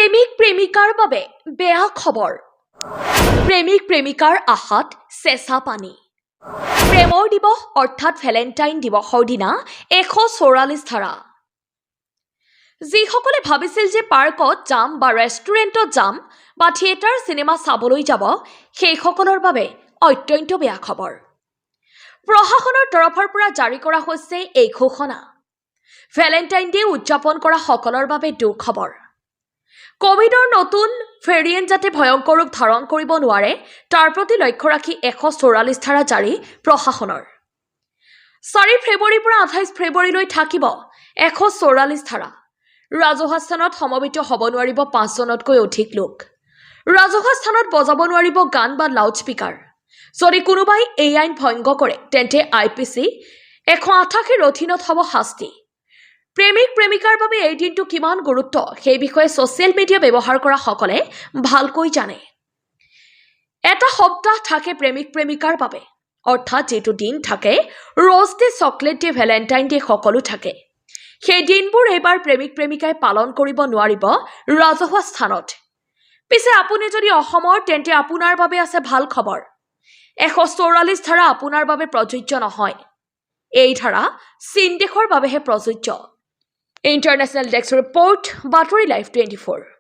প্ৰেমিক প্ৰেমিকাৰ বাবে বেয়া খবৰ প্ৰেমিক প্ৰেমিকাৰ আশাত চেঁচা পানী প্ৰেমৰ দিৱস অৰ্থাৎ ভেলেণ্টাইন দিৱসৰ দিনা 144 ধাৰা যিসকলে ভাবিছিল যে পাৰ্কত যাম বা ৰেষ্টুৰেণ্টত যাম বা থিয়েটাৰ চিনেমা চাবলৈ যাব সেইসকলৰ বাবে অত্যন্ত বেয়া খবৰ প্ৰশাসনৰ তৰফৰ পৰা জাৰি কৰা হৈছে এই ঘোষণা ভেলেণ্টাইন ডে উদযাপন কৰা সকলৰ বাবে দুখবৰ কোভিডৰ নতুন ভেৰিয়েণ্ট যাতে ভয়ংকৰ ৰূপ ধাৰণ কৰিব নোৱাৰে তাৰ প্ৰতি লক্ষ্য ৰাখি 144 ধাৰা জাৰি প্ৰশাসনৰ 4 ফেব্ৰুৱাৰীৰ পৰা 28 ফেব্ৰুৱাৰীলৈ থাকিব 144 ধাৰা ৰাজহুৱা স্থানত সমবেত হ'ব নোৱাৰিব 5 জনতকৈ অধিক লোক ৰাজহুৱা স্থানত বজাব নোৱাৰিব গান বা লাউডস্পিকাৰ যদি কোনোবাই এই আইন ভংগ কৰে তেন্তে আইপিসি 188 ৰ অধীনত হ'ব শাস্তি প্ৰেমিক প্ৰেমিকাৰ বাবে এই দিনটো কিমান গুৰুত্ব সেই বিষয়ে সোশ্যাল মিডিয়া ব্যৱহাৰ কৰা সকলে ভালকৈ জানে এটা সপ্তাহ থাকে প্ৰেমিক প্ৰেমিকাৰ বাবে অৰ্থাৎ যেটো দিন থাকে rose day chocolate day Valentine day সকলো থাকে সেই দিনবোৰ এবাৰ প্ৰেমিক প্ৰেমিকাই পালন কৰিব নোৱাৰিব ৰাজহুৱা স্থানত পিছে আপুনি যদি অসমৰ তেন্তে আপোনাৰ বাবে আছে ভাল খবৰ 144 ধাৰা আপোনাৰ বাবে প্ৰযোজ্য নহয় এই ধাৰা চীন দেশৰ বাবেহে প্ৰযোজ্য ইন্টাৰনেশ্যনেল ডেস্ক ৰিপোৰ্ট বাতৰি লাইভ 24